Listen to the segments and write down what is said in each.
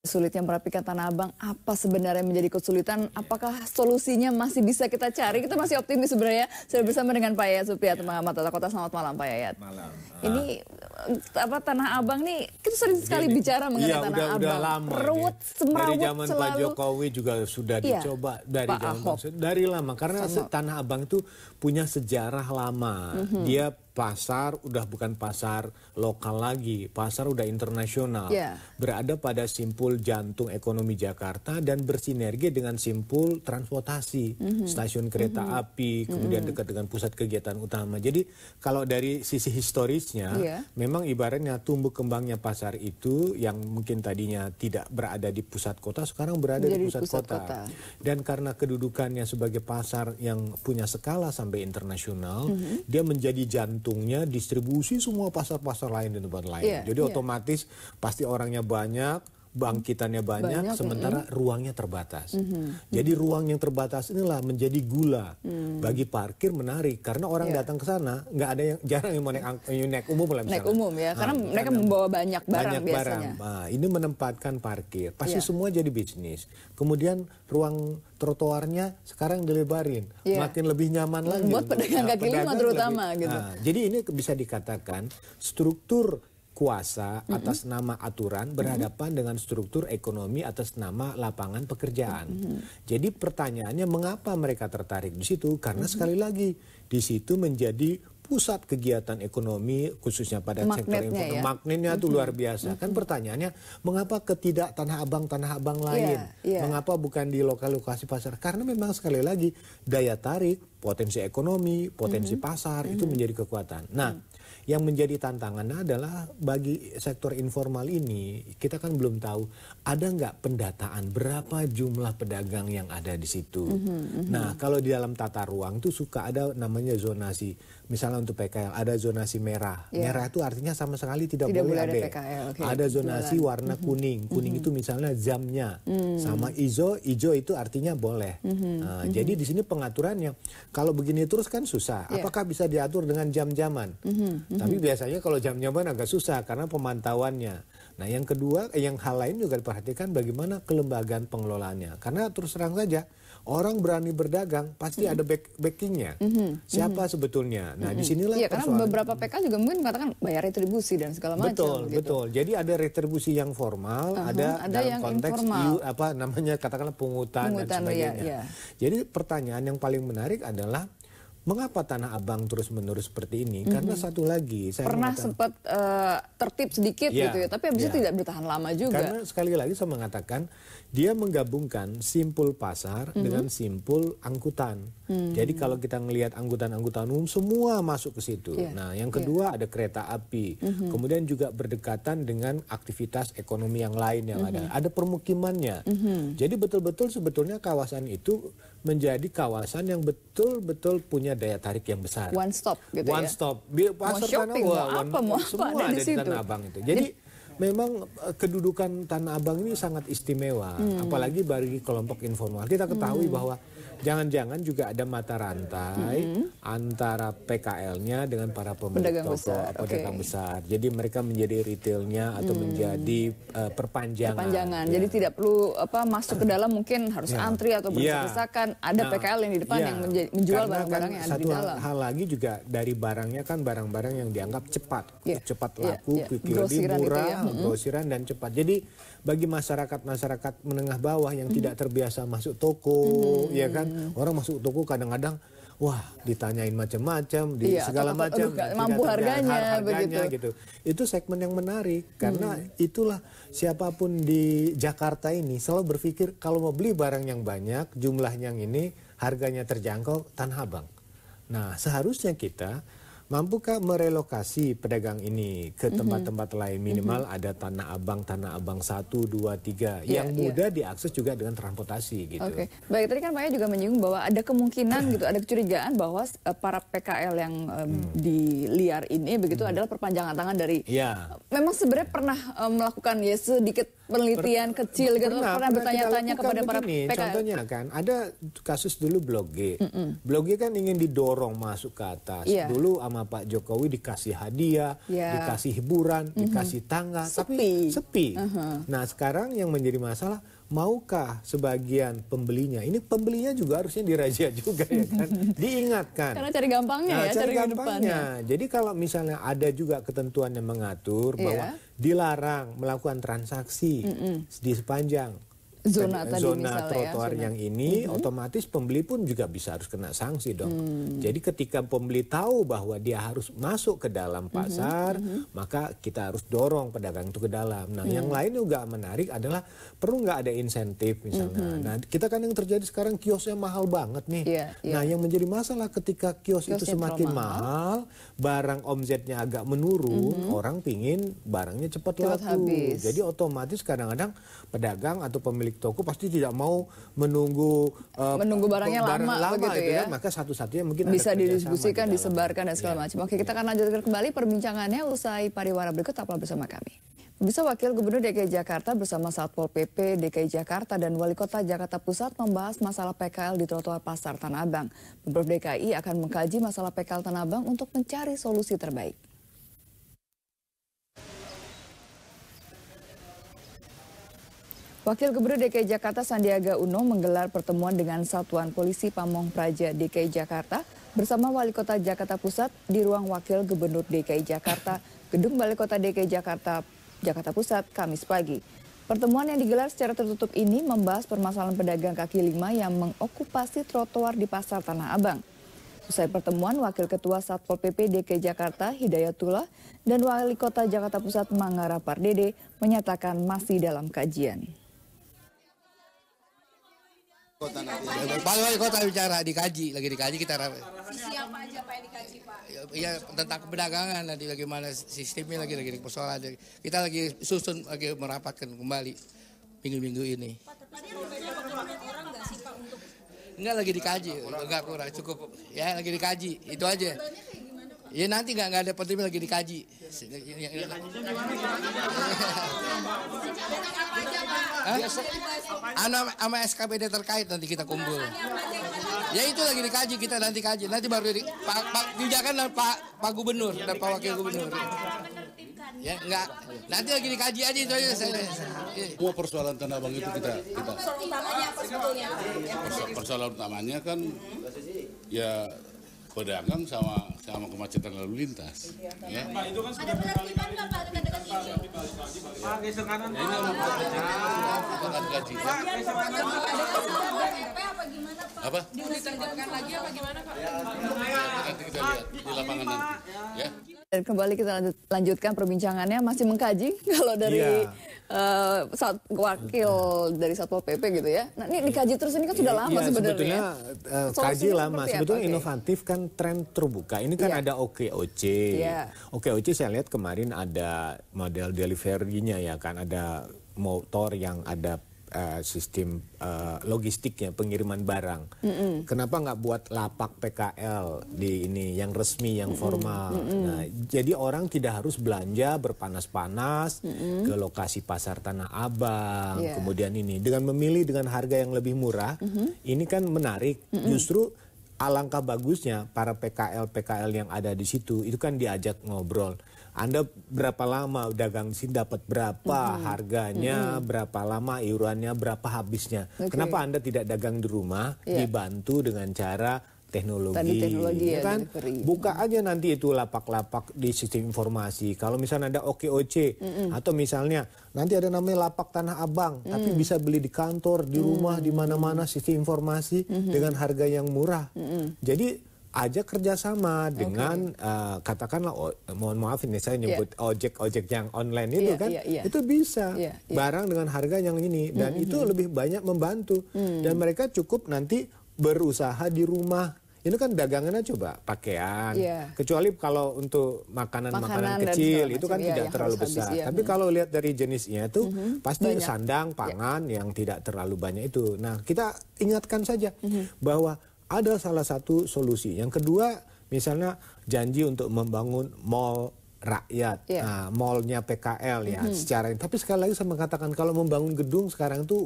Sulitnya merapikan Tanah Abang, apa sebenarnya menjadi kesulitan? Apakah solusinya masih bisa kita cari? Kita masih optimis sebenarnya. Sudah bersama dengan Pak Yayat Supriyatna, pengamat tata kota. Selamat malam Pak Yayat. Malam. Ini apa Tanah Abang nih, kita sering sekali bicara mengenai Tanah Abang. Udah lama. Semrawut dari zaman selalu. Pak Jokowi juga sudah dicoba dari lama. Karena Tanah Abang itu punya sejarah lama. Dia pasar udah bukan pasar lokal lagi, pasar udah internasional. Berada pada simpul jantung ekonomi Jakarta dan bersinergi dengan simpul transportasi, stasiun kereta api, kemudian dekat dengan pusat kegiatan utama. Jadi kalau dari sisi historisnya, memang ibaratnya tumbuh kembangnya pasar itu yang mungkin tadinya tidak berada di pusat kota, sekarang berada di pusat kota. Dan karena kedudukannya sebagai pasar yang punya skala sampai internasional, dia menjadi jantungnya distribusi semua pasar-pasar lain di tempat lain. Jadi otomatis pasti orangnya banyak, bangkitannya banyak, sementara ruangnya terbatas. Jadi ruang yang terbatas inilah menjadi gula bagi parkir menarik, karena orang datang ke sana nggak ada yang jarang yang mau naik umum lah misalnya. Naik umum ya, karena mereka membawa banyak barang biasanya. Nah, ini menempatkan parkir, pasti semua jadi bisnis. Kemudian ruang trotoarnya sekarang dilebarin, makin lebih nyaman lagi. Buat pedagang kaki lima terutama gitu. Nah, jadi ini bisa dikatakan struktur kuasa atas nama aturan berhadapan dengan struktur ekonomi atas nama lapangan pekerjaan. Jadi pertanyaannya mengapa mereka tertarik di situ? Karena sekali lagi di situ menjadi pusat kegiatan ekonomi khususnya pada sektor informal. Magnetnya itu luar biasa. Kan pertanyaannya mengapa tidak Tanah Abang lain? Mengapa bukan di lokasi pasar? Karena memang sekali lagi daya tarik, potensi ekonomi, potensi pasar itu menjadi kekuatan. Nah, yang menjadi tantangannya adalah bagi sektor informal ini, kita kan belum tahu ada nggak pendataan berapa jumlah pedagang yang ada di situ. Nah, kalau di dalam tata ruang itu suka ada namanya zonasi. Misalnya untuk PKL ada zonasi merah. Merah itu artinya sama sekali tidak boleh ada PKL. Ada zonasi warna kuning. Kuning itu misalnya jamnya. Sama hijau itu artinya boleh. Nah, jadi di sini pengaturannya kalau begini terus kan susah. Apakah bisa diatur dengan jam-jaman? Tapi biasanya kalau jam-jaman agak susah karena pemantauannya. Nah, yang kedua, yang hal lain juga diperhatikan bagaimana kelembagaan pengelolaannya. Karena terus terang saja, orang berani berdagang pasti ada backingnya. Siapa sebetulnya? Nah, disinilah karena beberapa PK juga mungkin mengatakan bayar retribusi dan segala macam. Betul. Jadi ada retribusi yang formal, ada dalam yang konteks katakanlah pungutan dan sebagainya. Jadi pertanyaan yang paling menarik adalah mengapa Tanah Abang terus-menerus seperti ini? Karena satu lagi, saya pernah sempat tertib sedikit gitu ya, tapi habis itu tidak bertahan lama juga. Karena sekali lagi saya mengatakan, dia menggabungkan simpul pasar dengan simpul angkutan. Jadi kalau kita melihat angkutan-angkutan umum, semua masuk ke situ. Nah, yang kedua ada kereta api. Kemudian juga berdekatan dengan aktivitas ekonomi yang lain yang ada. Ada permukimannya. Jadi betul-betul sebetulnya kawasan itu menjadi kawasan yang betul-betul punya daya tarik yang besar. One stop gitu One stop. Pasar mau shopping, mau semua ada di Tanah Abang itu. Jadi memang kedudukan Tanah Abang ini sangat istimewa. Apalagi bagi kelompok informal. Kita ketahui bahwa jangan-jangan juga ada mata rantai antara PKL-nya dengan para pemilik toko pedagang besar. Jadi mereka menjadi retailnya atau menjadi perpanjangan. Jadi tidak perlu masuk ke dalam mungkin harus antri atau berdesakan. Ada PKL yang di depan yang menjual barang-barang yang ada di dalam. Satu hal lagi juga dari barangnya kan barang-barang yang dianggap cepat laku, lebih murah, grosiran dan cepat. Jadi bagi masyarakat menengah bawah yang tidak terbiasa masuk toko, ya kan, orang masuk toko kadang-kadang wah ditanyain macam-macam, segala macam, mampu harganya gitu. Itu segmen yang menarik karena itulah siapapun di Jakarta ini selalu berpikir kalau mau beli barang yang banyak, jumlahnya yang ini, harganya terjangkau, Tanah Abang. Nah, seharusnya kita mampukah merelokasi pedagang ini ke tempat-tempat lain, minimal ada Tanah Abang 1, 2, 3 yang mudah diakses juga dengan transportasi gitu. Baik, tadi kan Pak Yayat juga menyinggung bahwa ada kemungkinan gitu, ada kecurigaan bahwa para PKL yang di liar ini begitu adalah perpanjangan tangan dari memang sebenarnya pernah melakukan sedikit penelitian kecil gitu, pernah bertanya-tanya kepada para PKL? Contohnya kan, ada kasus dulu Blok G. Blok G kan ingin didorong masuk ke atas. Dulu sama Pak Jokowi dikasih hadiah, dikasih hiburan, dikasih tangga, tapi sepi. Nah sekarang yang menjadi masalah, maukah sebagian pembelinya? Ini pembelinya juga harusnya dirazia juga ya kan, diingatkan. Karena cari gampangnya ya, cari gampangnya. Jadi kalau misalnya ada juga ketentuan yang mengatur bahwa dilarang melakukan transaksi di sepanjang zona trotoar yang ini, otomatis pembeli pun juga bisa harus kena sanksi dong. Jadi ketika pembeli tahu bahwa dia harus masuk ke dalam pasar, maka kita harus dorong pedagang itu ke dalam. Nah, yang lain juga menarik adalah perlu nggak ada insentif misalnya. Nah, kita kan yang terjadi sekarang kiosnya mahal banget nih. Nah, yang menjadi masalah ketika kios itu semakin mahal, barang omsetnya agak menurun, orang pingin barangnya cepat laku. Jadi otomatis kadang-kadang pedagang atau pemilik toko pasti tidak mau menunggu barangnya lama begitu gitu ya. Maka satu-satunya mungkin bisa didistribusikan, disebarkan dan segala macam. Oke, kita akan lanjutkan kembali perbincangannya usai pariwara berikut. Tetaplah bersama kami. Bisa Wakil Gubernur DKI Jakarta bersama Satpol PP DKI Jakarta dan Wali Kota Jakarta Pusat membahas masalah PKL di trotoar Pasar Tanah Abang. Pemprov DKI akan mengkaji masalah PKL Tanah Abang untuk mencari solusi terbaik. Wakil Gubernur DKI Jakarta Sandiaga Uno menggelar pertemuan dengan Satuan Polisi Pamong Praja DKI Jakarta bersama Wali Kota Jakarta Pusat di ruang Wakil Gubernur DKI Jakarta, Gedung Balai Kota DKI Jakarta, Jakarta Pusat, Kamis pagi. Pertemuan yang digelar secara tertutup ini membahas permasalahan pedagang kaki lima yang mengokupasi trotoar di Pasar Tanah Abang. Usai pertemuan, Wakil Ketua Satpol PP DKI Jakarta Hidayatullah dan Wali Kota Jakarta Pusat Mangara Pardede menyatakan masih dalam kajian. Pak Wali Kota bicara, dikaji, lagi dikaji kita. Siapa aja Pak yang dikaji Pak? Ya tentang perdagangan nanti bagaimana sistemnya lagi persoalan. Kita lagi susun, lagi merapatkan kembali minggu-minggu ini. Pak, tadi rumahnya bakal orang nggak sih Pak untuk? Enggak, lagi dikaji, enggak kurang, cukup. Ya lagi dikaji, itu aja. Ya nanti nggak ada penting lagi dikaji. Sama SKPD terkait nanti kita kumpul. Ya itu lagi dikaji, kita nanti kaji. Nanti baru dijakan Pak Gubernur dan Pak Wakil Gubernur. Ya enggak, nanti lagi dikaji aja itu aja. Semua persoalan Tanah Abang itu kita. Utamanya apa sebetulnya? Persoalan utamanya kan ya pedagang sama kemacetan lalu lintas. Ya. Ada penertiban nggak Pak dekat-dekat ini? Pak, geser kanan. Ini akan gaji. Apa gimana Pak? Apa? Diusahakan lagi apa gimana Pak? Nanti kita lihat di lapangan nanti. Ya. Dan kembali kita lanjutkan perbincangannya, masih mengkaji kalau dari wakil dari Satpol PP gitu ya. Nah ini dikaji terus, ini kan sudah lama sebenarnya. Kaji lama, sebetulnya inovatif kan tren terbuka. Ini kan ada OKOC. OKOC saya lihat kemarin ada model delivery-nya ya kan, ada motor yang ada sistem logistiknya, pengiriman barang. Kenapa nggak buat lapak PKL di ini yang resmi, yang formal? Nah, jadi orang tidak harus belanja berpanas-panas ke lokasi Pasar Tanah Abang. Kemudian ini dengan memilih dengan harga yang lebih murah, ini kan menarik. Justru alangkah bagusnya para PKL yang ada di situ itu kan diajak ngobrol. Anda berapa lama dagang di sini, dapat berapa harganya, berapa lama iurannya, berapa habisnya. Kenapa Anda tidak dagang di rumah, dibantu dengan cara teknologi ya kan? Buka aja nanti itu lapak-lapak di sistem informasi. Kalau misalnya ada OKOC atau misalnya nanti ada namanya lapak Tanah Abang, tapi bisa beli di kantor, di rumah, di mana-mana sistem informasi dengan harga yang murah. Jadi ajak kerjasama dengan katakanlah mohon maaf ini saya nyebut ojek yang online itu kan itu bisa barang dengan harga yang ini dan itu lebih banyak membantu dan mereka cukup nanti berusaha di rumah. Ini kan dagangannya coba pakaian, kecuali kalau untuk makanan kecil itu kan tidak terlalu besar. Tapi kalau lihat dari jenisnya itu pasti sandang, pangan yang tidak terlalu banyak itu. Nah kita ingatkan saja bahwa ada salah satu solusi. Yang kedua, misalnya janji untuk membangun mall rakyat, mallnya PKL ya secara. Tapi sekali lagi saya mengatakan kalau membangun gedung sekarang tuh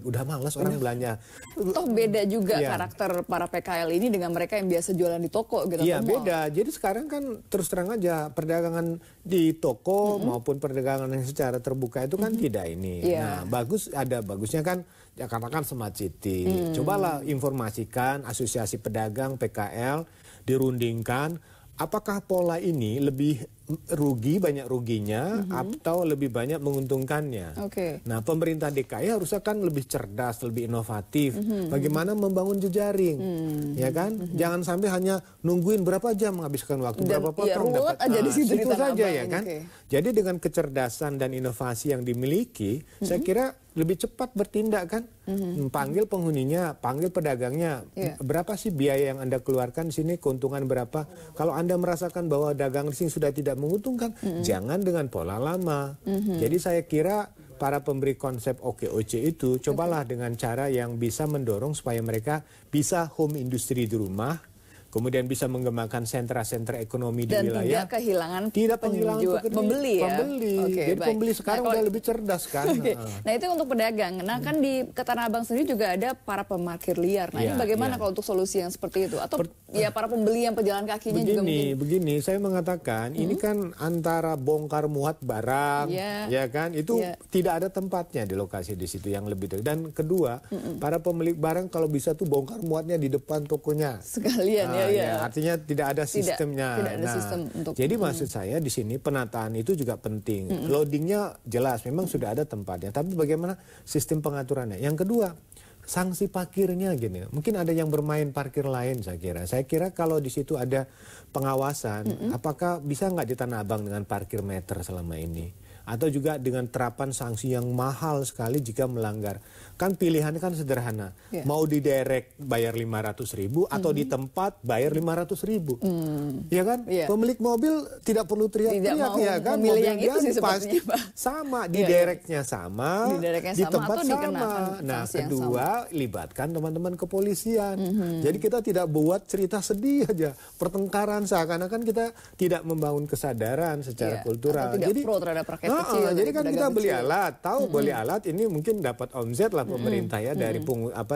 udah malas orang belanja. Toh beda juga karakter para PKL ini dengan mereka yang biasa jualan di toko gitu. Iya beda. Jadi sekarang kan terus terang aja perdagangan di toko maupun perdagangan yang secara terbuka itu kan tidak ini. Nah bagusnya kan Jakarta kan smart city. Cobalah informasikan asosiasi pedagang PKL dirundingkan. Apakah pola ini lebih banyak ruginya atau lebih banyak menguntungkannya? Nah, pemerintah DKI harusnya kan lebih cerdas, lebih inovatif. Bagaimana membangun jejaring, ya kan? Jangan sampai hanya nungguin berapa jam menghabiskan waktu, berapa potong dapat. Aja di situ saja ya kan. Jadi dengan kecerdasan dan inovasi yang dimiliki, saya kira lebih cepat bertindak kan. Panggil penghuninya, panggil pedagangnya. Berapa sih biaya yang Anda keluarkan di sini, keuntungan berapa? Kalau Anda merasakan bahwa dagang di sini sudah tidak menguntungkan, jangan dengan pola lama. Jadi saya kira para pemberi konsep OKOC itu cobalah dengan cara yang bisa mendorong supaya mereka bisa home industry di rumah, kemudian bisa mengembangkan sentra-sentra ekonomi di wilayah. Dan tidak kehilangan pembeli ya. Jadi pembeli sekarang udah lebih cerdas kan. Nah itu untuk pedagang. Nah kan di Tanah Abang sendiri juga ada para pemarkir liar. Nah ini bagaimana kalau untuk solusi yang seperti itu? Atau ya para pembeli yang pejalan kakinya juga mungkin? Begini, saya mengatakan ini kan antara bongkar muat barang, ya kan, itu tidak ada tempatnya di lokasi di situ yang lebih. Dan kedua, para pemilik barang kalau bisa tuh bongkar muatnya di depan tokonya. Sekalian artinya tidak ada sistemnya. Tidak ada sistem untuk. Jadi maksud saya di sini penataan itu juga penting. Loadingnya jelas, memang sudah ada tempatnya. Tapi bagaimana sistem pengaturannya? Yang kedua, sanksi parkirnya gini. Mungkin ada yang bermain parkir lain saya kira. Saya kira kalau di situ ada pengawasan, apakah bisa nggak di Tanah Abang dengan parkir meter selama ini? Atau juga dengan terapan sanksi yang mahal sekali jika melanggar. Kan pilihannya kan sederhana. Mau diderek bayar 500.000 atau di tempat bayar 500.000. Ya kan? Pemilik mobil tidak perlu teriak-teriak ya kan? Mobil yang itu pasti sama. Didereknya sama, di tempat sama. Nah kedua, libatkan teman-teman kepolisian. Jadi kita tidak buat cerita sedih aja. Pertengkaran seakan-akan kita tidak membangun kesadaran secara kultural. Jadi pro terhadap rakyat kecil. Jadi kan kita beli alat, tahu beli alat ini mungkin dapat omzet lah pemerintah ya dari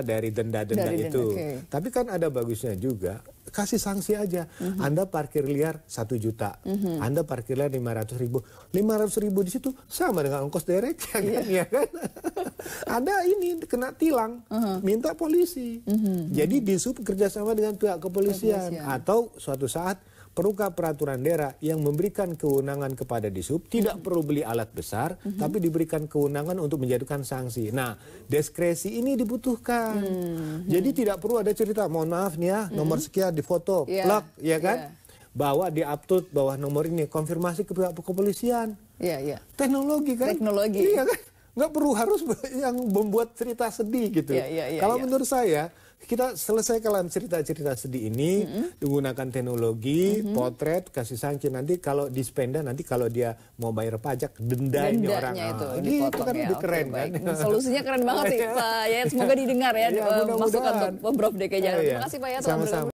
dari denda-denda itu. Tapi kan ada bagusnya juga, kasih sanksi aja. Anda parkir liar 1 juta, Anda parkir liar 500.000. 500.000 di situ sama dengan ongkos derek ya kan? Ada ini kena tilang, minta polisi. Jadi Disub kerjasama dengan pihak kepolisian atau suatu saat perlukah peraturan daerah yang memberikan kewenangan kepada Disub, tidak perlu beli alat besar, tapi diberikan kewenangan untuk menjatuhkan sanksi. Nah, diskresi ini dibutuhkan. Jadi tidak perlu ada cerita, mohon maaf nih ya, nomor sekian difoto, plak, ya kan? Bahwa di-upload bawah nomor ini, konfirmasi ke pihak kepolisian. Teknologi kan? Iya kan? Nggak perlu harus yang membuat cerita sedih gitu. Kalau menurut saya, kita selesaikan cerita-cerita sedih ini menggunakan teknologi, potret, kasih sanksi. Nanti kalau di Spenda, nanti kalau dia mau bayar pajak, dendanya orang. Itu kan lebih keren kan. Solusinya keren banget sih Pak Yayat. Semoga didengar ya, masukan untuk Pemprov DKI Jakarta. Terima kasih Pak Yayat. Sama-sama.